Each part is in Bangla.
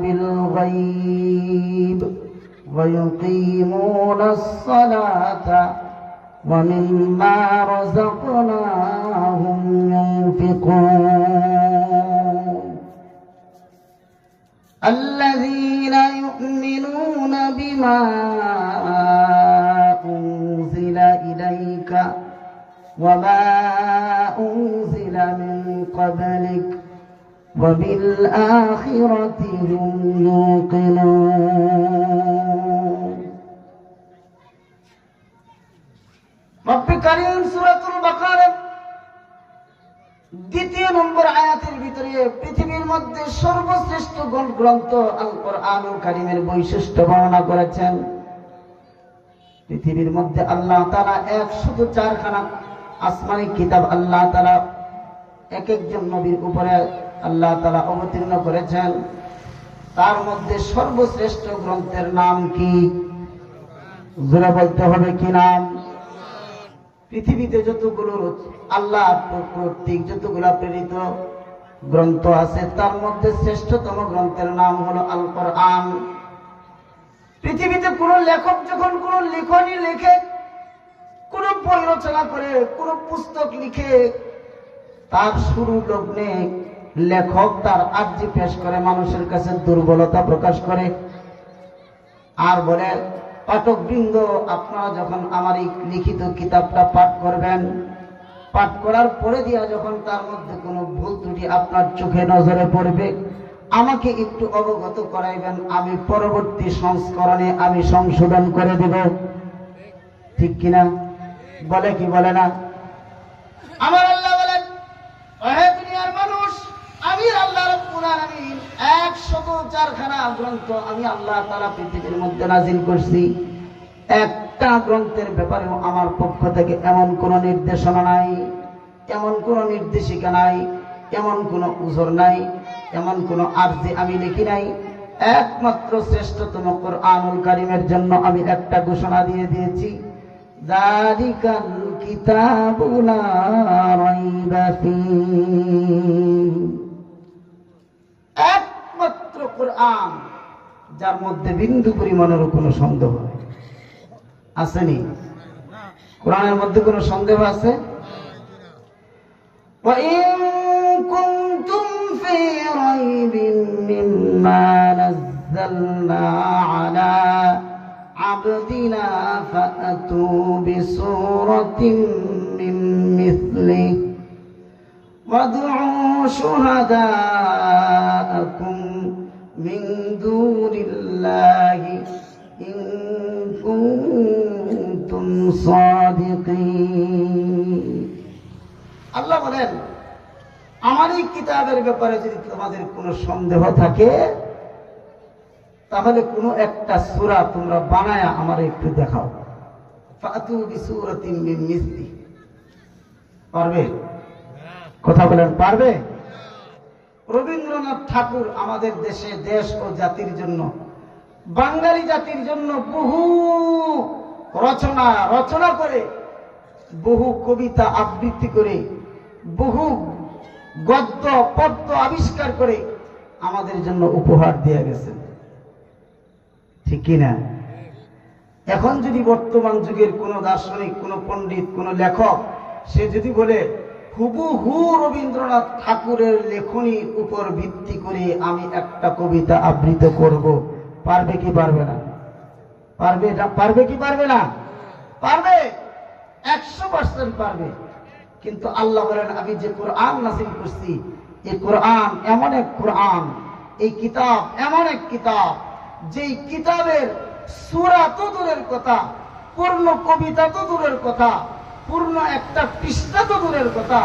بالغيب ويقيمون الصلاة ومما رزقناهم ينفقون الذين يؤمنون بما أنزل إليك وما أنزل من قبلك وبالآخرة هم يوقنون রব্বে কারীম সূরাতুল বাকারা দ্বিতীয় নম্বর আয়াতের ভিতরে পৃথিবীর মধ্যে সর্বশ্রেষ্ঠ গ্রন্থ আল কোরআনুল কারীমের বৈশিষ্ট্য বর্ণনা করেছেন। পৃথিবীর মধ্যে আল্লাহ তাআলা 104 খানা আসমানি কিতাব আল্লাহ তাআলা এক একজন নবীর উপরে আল্লাহ তাআলা অবতীর্ণ করেছেন। তার মধ্যে সর্বশ্রেষ্ঠ গ্রন্থের নাম কি? জোরে বলতে হবে, কি নাম? পৃথিবীতে যতগুলো আল্লাহ কর্তৃক যতগুলো প্রেরিত গ্রন্থ আছে তার মধ্যে শ্রেষ্ঠতম গ্রন্থের নাম হলো আল কোরআন। পৃথিবীতে কোন লেখক যখন কোন লেখনী লেখে, কোন বই রচনা করে, কোন পুস্তক লিখে, তার শুরু লগ্নে লেখক তার আর্জি পেশ করে, মানুষের কাছে দুর্বলতা প্রকাশ করে আর বলে, পাঠকবৃন্দ আপনারা যখন আমার এই লিখিত কিতাবটা পাঠ করবেন, পাঠ করার পরে দিয়া যখন তার মধ্যে কোনো ভুল ত্রুটি আপনার চোখে নজরে পড়বে, আমাকে একটু অবগত করাইবেন, আমি পরবর্তী সংস্করণে আমি সংশোধন করে দেব। ঠিক কিনা? বলে কি বলে না? আমার আল্লাহ বলেন, ওহে দুনিয়ার মানুষ, আমি আল্লাহ রাব্বুল আলামিন 104 খানা গ্রন্থ আমি আল্লাহ তাআলা পৃথিবীর মধ্যে নাযিল করছি। একটা গ্রন্থের ব্যাপারেও আমার পক্ষ থেকে এমন কোন নির্দেশনা নাই, এমন কোন নির্দেশিকা নাই, এমন কোন উযর নাই, এমন কোন আরজি আমি লিখি নাই। একমাত্র শ্রেষ্ঠতম কোরআনুল কারীমের জন্য আমি একটা ঘোষণা দিয়ে দিয়েছি, যালিকাল কিতাবু লা রাইবা ফীহি। একমাত্র কোরআন যার মধ্যে বিন্দু পরিমাণেরও কোনো সন্দেহ নেই। আসেনি? কোরআনের মধ্যে কোনো সন্দেহ আছে? ওয়া ইন কুনতুম ফি রাইবিন মিম্মা নাযালনা আলা আবদিনা ফাআতু বিসূরাতিন মিন মিসলিহি وادعوا شهداءكم من دون الله إن كنتم صادقين। আল্লাহ বলেন, আমার এই কিতাবের ব্যাপারে যদি তোমাদের কোনো সন্দেহ থাকে তাহলে কোনো একটা সূরা তোমরা বানায়া আমার একটু দেখাও। ফাতু বিসূরাতিন মিন মিসলিহি। পারবে? কথা বলেন, পারবে? রবীন্দ্রনাথ ঠাকুর আমাদের দেশে, দেশ ও জাতির জন্য, বাঙালি জাতির জন্য বহু রচনা করে, বহু কবিতা আবৃত্তি করে, বহু গদ্য পদ্য আবিষ্কার করে আমাদের জন্য উপহার দিয়ে গেছেন। ঠিক কিনা? এখন যদি বর্তমান যুগের কোন দার্শনিক, কোন পণ্ডিত, কোন লেখক সে যদি বলে হুবহু রবীন্দ্রনাথ ঠাকুরের লেখনীর উপর ভিত্তি করে আমি একটা কবিতা আবৃত্তি করব, পারবে কি পারবে না? পারবে? পারবে কি পারবে না? পারবে, 100% পারবে। কিন্তু আল্লাহ বলেন, আমি যে কোরআন নাযিল করছি, এই কোরআন এমন এক কোরআন, এই কিতাব এমন এক কিতাব, যেই কিতাবের সূরা তো দূরের কথা, পূর্ণ কবিতা তো দূরের কথা, পূর্ণ একটা পৃষ্ঠা তো দূরের কথা,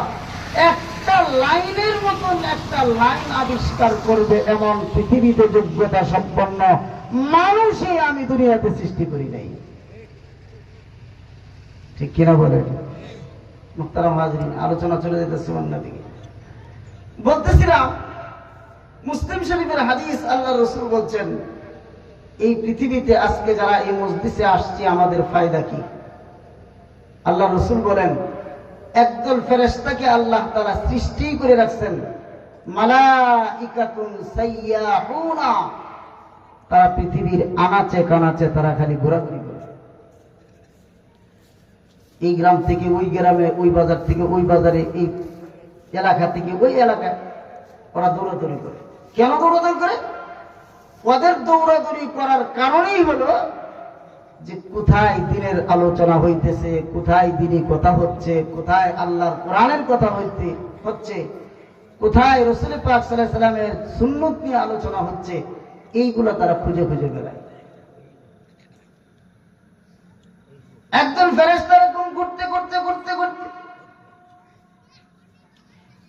একটা লাইনের মতন একটা লাইন আবিষ্কার করবে এমন পৃথিবীতে যোগ্যতা সম্পন্ন মানুষই আমি দুনিয়াতে সৃষ্টি করি নাই। ঠিক কিনা বলেন? মুহতারাম হাজরিন, আলোচনা চলে যেতেছে অন্য দিকে। বলতেছিলাম, মুসলিম শরীফের হাদিস, আল্লাহ রাসূল বলছেন, এই পৃথিবীতে আজকে যারা এই মজলিসে আসছে আমাদের ফায়দা কি? আল্লাহ রাসূল বলেন, একদল ফেরেশতাকে আল্লাহ তাআলা সৃষ্টি করে রাখছেন মালাইকাতুন সাইয়াহুনা, তারা পৃথিবীর আনাচে কানাচে তারা খালি ঘোরাঘুরি করে। এই গ্রাম থেকে ওই গ্রামে, ওই বাজার থেকে ওই বাজারে, এই এলাকা থেকে ওই এলাকায় ওরা দৌড়াদৌড়ি করে। কেন দৌড়াদৌড়ি করে? ওদের দৌড়াদৌড়ি করার কারণেই হলো যে কোথায় দিনের আলোচনা হইতেছে, কোথায় দিনী কথা হচ্ছে, কোথায় আল্লাহর কোরআনের কথা হচ্ছে, কোথায় রাসূল পাক সাল্লাল্লাহু আলাইহি সাল্লামের সুন্নাত নিয়ে আলোচনা হচ্ছে, এইগুলো তারা খুঁজে খুঁজে বেড়ায়। একজন ফেরেশতা এরকম ঘুরতে ঘুরতে ঘুরতে ঘুরতে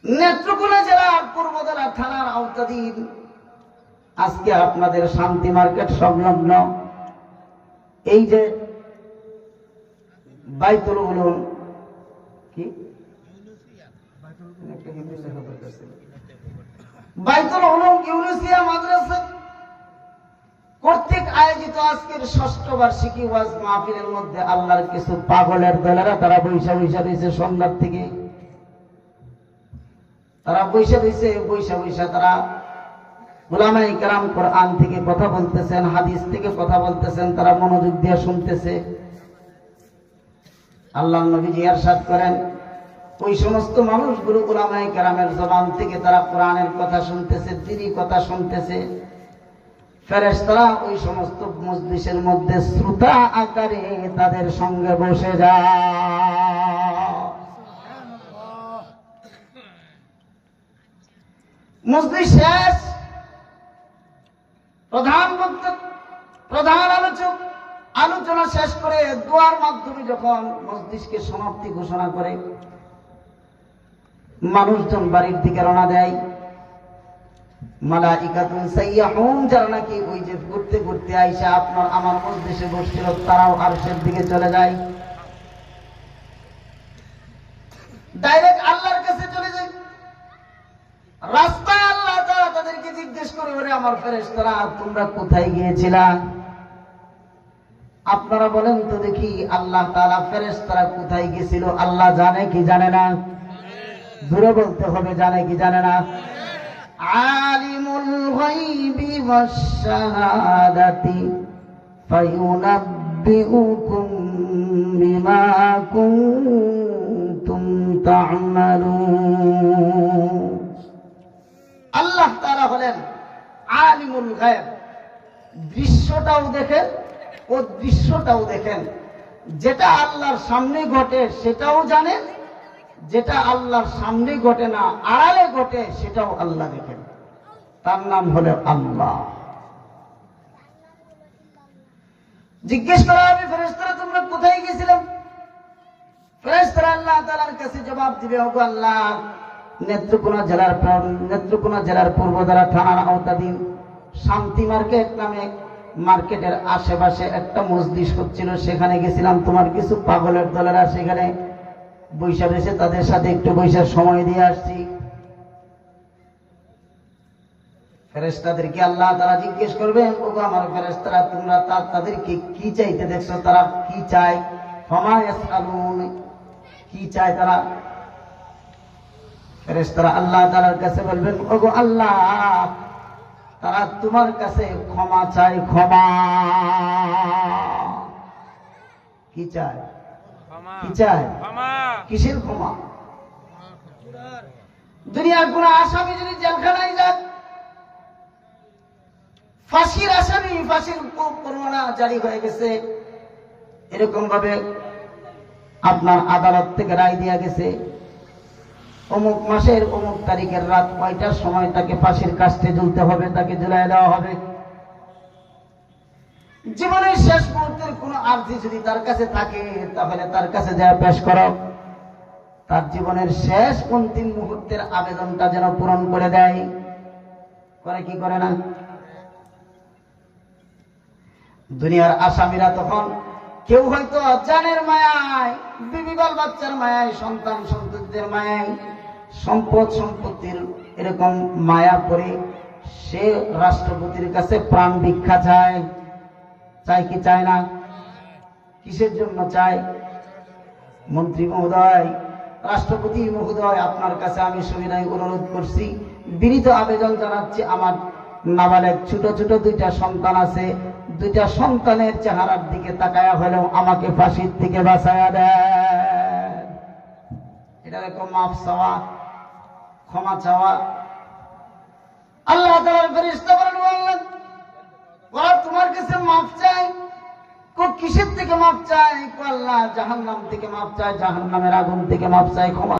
নেত্রকোনা জেলার পূর্বতলা থানার আওতাধীন, আজকে আপনাদের শান্তি মার্কেট সংলগ্ন এই যে বাইতুল উলুম, কি বাইতুল উলুম ইউনুসিয়া মাদ্রাসা কর্তৃক আয়োজিত আজকের ৬ষ্ঠ বার্ষিকী ওয়াজ মাহফিলের মধ্যে আল্লাহর কিছু পাগলের দলেরা তারা বৈশা রয়েছে সন্ধ্যার থেকে। তারা বৈশা রয়েছে তারা উলামায়ে কেরাম কোরআন থেকে কথা বলতেছেন, হাদিস থেকে কথা বলতেছেন, তারা মনোযোগ দিয়ে শুনতেছে। আল্লাহর নবীজি ইরশাদ করেন, ওই সমস্ত মানুষগুলো উলামায়ে কেরামের জবান থেকে তারা কোরআনের কথা শুনতেছে, দ্বীনি কথা শুনতেছে। ফেরেশতারা ওই সমস্ত মজলিসের মধ্যে শ্রোতা আকারে তাদের সঙ্গে বসে যায়। মজলিস শেষ, প্রধান বক্তা, প্রধান আলোচক আলোচনা শেষ করে দোয়ার মাধ্যমে যখন মজলিসকে সমাপ্তি ঘোষণা করে, মানুষজন বাড়ির দিকে রওনা দেয়। মালাইকাতুন সাইয়াহুন, যারা নাকি ওই যে ঘুরতে ঘুরতে আইসা আপনার আমার মজলিসে বসছিল, তারাও আরশের দিকে চলে যায়, ডাইরেক্ট আল্লাহর কাছে চলে যায়। রাস্তায় আল্লাহ তাআলা তাদেরকে জিজ্ঞেস করে, ওরে আমার ফেরেশতারা, তোমরা কোথায় গিয়েছিলা? আপনারা বলেন তো দেখি, আল্লাহ তাআলা ফেরেশতারা কোথায় গিয়েছিল আল্লাহ জানে কি জানে না? জোরে বলতে হবে, জানে কি জানে না? আলিমুল গায়বি ওয়াশ শাহাদাতি ফায়ুনাব্বিউকুম বিমা কুনতুম তা'মালুন। আল্লাহ তাআলা হলেন আলিমুল গায়ব, দৃশ্যটাও দেখেন ও দৃশ্যটাও দেখেন। যেটা আল্লাহর সামনে ঘটে সেটাও জানেন, যেটা আল্লাহর সামনে ঘটে না আড়ালে ঘটে সেটাও আল্লাহ দেখেন। তার নাম হলো আল্লাহ। জিজ্ঞেস করা হবে, ফেরেশতারা তোমরা কোথায় গিয়েছিলাম? ফেরেশতারা আল্লাহ তাআলার কাছে জবাব দিবে, ওগো আল্লাহ, নেত্রকোনা জেলার পূর্বতলা থানার আওতাধীন শান্তি মার্কেট নামে মার্কেটের আশেপাশে একটা মজলিস হচ্ছিল, সেখানে গেছিলাম। তোমার কিছু পাগলের দলেরা সেখানে বৈশা রয়েছে, তাদের সাথে একটু বৈশার সময় দিয়ে আসছি। ফেরেশতাদেরকে আল্লাহ তাআলা জিজ্ঞেস করবেন, ওগো আমার ফেরেশতারা, তোমরা তাদেরকে কি চাইতে দেখছো? তারা কি চায়? ফামা ইয়াসআলুন, কি চায় তারা? ফেরেশতারা আল্লাহ তাআলার কাছে বলবেন, ওগো আল্লাহ, তারা তোমার কাছে ক্ষমা চায়, ক্ষমা। কি চায়? কি চায়? কিসের ক্ষমা? দুনিয়ার কোন আসামি যদি জেলখানায় যান, ফাঁসির আসামি, ফাঁসির পরোয়ানা জারি হয়ে গেছে, এরকম ভাবে আপনার আদালত থেকে রায় দেয়া গেছে, অমুক মাসের অমুক তারিখের রাত 9টার সময় তাকে ফাঁসির কাস্টে ঝুলতে হবে, তাকে ঝুলাই দেওয়া হবে। জীবনের শেষ মুহূর্তের কোন আর্জি যদি তার কাছে থাকে, তাহলে তার কাছে যা পেশ করো, তার জীবনের শেষ অন্তিম মুহূর্তের আবেদনটা যেন পূরণ করে দেয়। করে কি করে না? দুনিয়ার আসামিরা তখন কেউ হয়তো জানের মায়ায়, বিবি বাল বাচ্চার মায়ায়, সন্তান সন্ততিদের মায়ায়, সম্পদ সম্পত্তির এরকম মায়া করে সে রাষ্ট্রপতির কাছে প্রাণ ভিক্ষা চায়। চায় কি চায় না? কিসের জন্য চায়? মন্ত্রী মহোদয়, রাষ্ট্রপতি মহোদয়, আপনার কাছে আমি সবিনয় অনুরোধ করছি, বিনীত আবেদন জানাচ্ছি, আমার নাবালেগ ছোট ছোট দুইটা সন্তান আছে, দুইটা সন্তানের চেহারার দিকে তাকায়া হলেও আমাকে ফাঁসির থেকে বাঁচায়া দেন। এটা দেখো মাফ চাওয়া, ক্ষমা চাওয়া। আল্লাহ তাআলার ফেরেশতা বলেন, ওরা তোমার কাছে মাফ চাই। কিসের থেকে মাফ চাই? আল্লাহ জাহান্নাম থেকে মাফ চাই, জাহান্নামের আগুন থেকে মাফ চাই, ক্ষমা